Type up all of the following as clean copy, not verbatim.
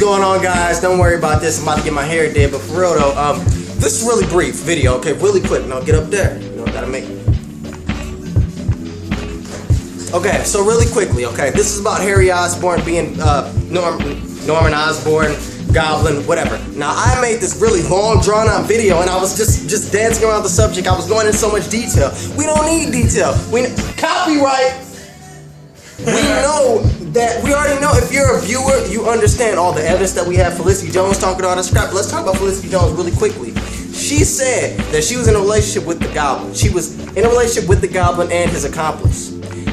going on, guys? Don't worry about this. I'm about to get my hair did, but for real though, this is really brief video, okay? Really quick. Now get up there. You know, gotta make. Okay, so really quickly, okay? This is about Harry Osborn being Norman Osborn, Goblin, whatever. Now I made this really long, drawn-out video, and I was just dancing around the subject. I was going in so much detail. We don't need detail. Copyright. We already know, if you're a viewer, you understand all the evidence that we have. Felicity Jones talking all this crap. Let's talk about Felicity Jones really quickly. She said that she was in a relationship with the Goblin. She was in a relationship with the Goblin and his accomplice.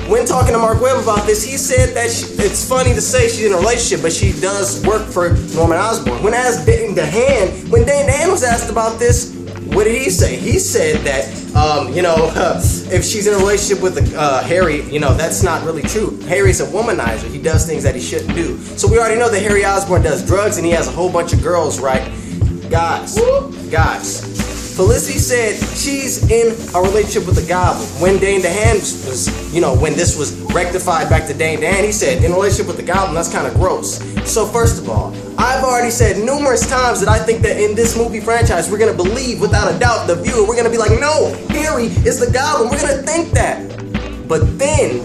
When talking to Mark Webb about this, he said that it's funny to say she's in a relationship, but she does work for Norman Osborn. When Dane DeHaan was asked about this, what did he say? He said that, if she's in a relationship with Harry, that's not really true. Harry's a womanizer. He does things that he shouldn't do. So we already know that Harry Osborn does drugs and he has a whole bunch of girls, right? Guys. Felicity said she's in a relationship with the Goblin. When Dane DeHaan was, when this was rectified back to Dane DeHaan, he said, in a relationship with the Goblin, that's kind of gross. So first of all, I've already said numerous times that I think that in this movie franchise, we're going to believe without a doubt the viewer. We're going to be like, no, Harry is the Goblin. We're going to think that. But then,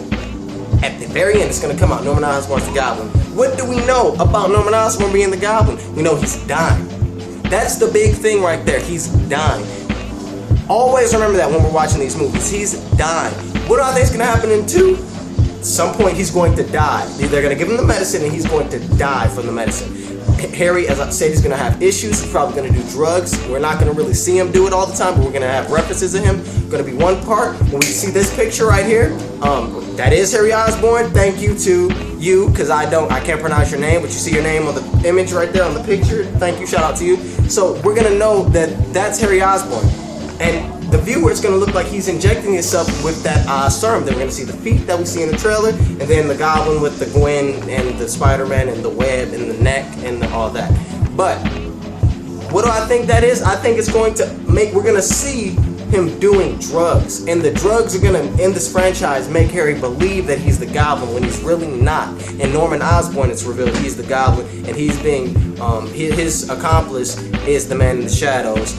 at the very end, it's going to come out, Norman Osborn's the Goblin. What do we know about Norman Osborn being the Goblin? We know he's dying. That's the big thing right there. He's dying. Always remember that when we're watching these movies. He's dying. What do I think is going to happen in 2? At some point, he's going to die. They're going to give him the medicine, and he's going to die from the medicine. Harry, as I said, he's going to have issues. He's probably going to do drugs. We're not going to really see him do it all the time, but we're going to have references of him. Going to be one part. When we see this picture right here, that is Harry Osborn. Thank you to you, because I can't pronounce your name, but you see your name on the image right there on the picture. Thank you. Shout out to you. So we're going to know that that's Harry Osborn. And the viewer is going to look like he's injecting himself with that serum. Then we're going to see the feet that we see in the trailer, and then the Goblin with the Gwen and the Spider-Man and the web and the neck and all that. But what do I think that is? I think it's going to we're going to see him doing drugs. And the drugs are going to, in this franchise, make Harry believe that he's the Goblin when he's really not. And Norman Osborn, it's revealed he's the Goblin, and he's being, his accomplice is the Man in the Shadows.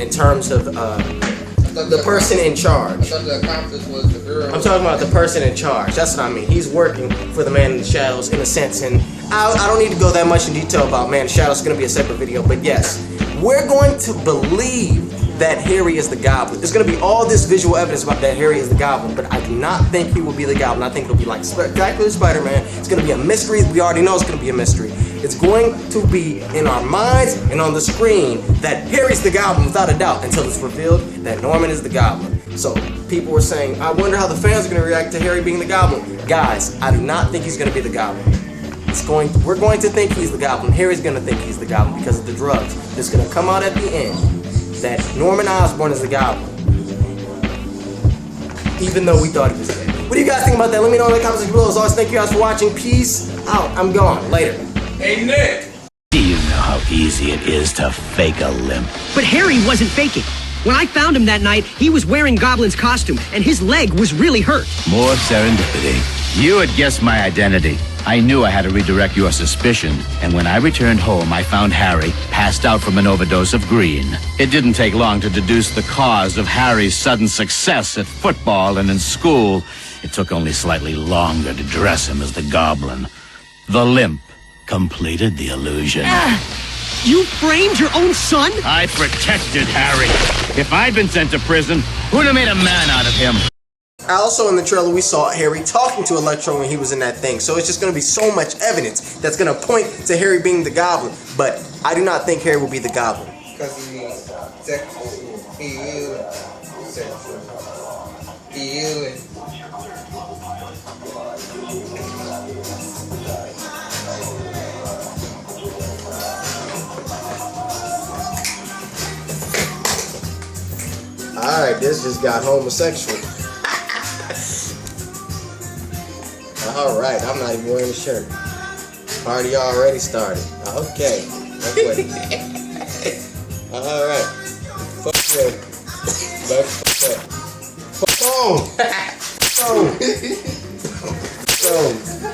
In terms of the person in charge. I thought the accomplice was the girl. I'm talking about the person in charge. That's what I mean. He's working for the Man in the Shadows in a sense. And I don't need to go that much in detail about Man in the Shadows. It's going to be a separate video. But yes, we're going to believe that Harry is the Goblin. There's going to be all this visual evidence about that Harry is the Goblin, but I do not think he will be the Goblin. I think it'll be like Spectacular Spider-Man. It's going to be a mystery. We already know it's going to be a mystery. It's going to be in our minds and on the screen that Harry's the Goblin without a doubt until it's revealed that Norman is the Goblin. So people were saying, I wonder how the fans are going to react to Harry being the Goblin. Guys, I do not think he's going to be the Goblin. We're going to think he's the Goblin. Harry's going to think he's the Goblin because of the drugs. It's going to come out at the end that Norman Osborn is the Goblin, even though we thought he was dead. What do you guys think about that? Let me know in the comments below. As always, thank you guys for watching. Peace out. I'm gone. Later. Hey, Nick! Do you know how easy it is to fake a limp? But Harry wasn't faking. When I found him that night, he was wearing Goblin's costume, and his leg was really hurt. More serendipity. You had guessed my identity. I knew I had to redirect your suspicion, and when I returned home, I found Harry passed out from an overdose of green. It didn't take long to deduce the cause of Harry's sudden success at football and in school. It took only slightly longer to dress him as the Goblin. The limp completed the illusion. You framed your own son? I protected Harry. If I'd been sent to prison, who'd have made a man out of him? Also in the trailer, we saw Harry talking to Electro when he was in that thing. So it's just going to be so much evidence that's going to point to Harry being the Goblin. But I do not think Harry will be the Goblin. Because he's sexual. He is sexual. He is. Alright, this just got homosexual. Alright, I'm not even wearing a shirt. Party already started. Okay. Alright. Fuck that. Fuck that. Fuck on! Fuck on! Fuck on!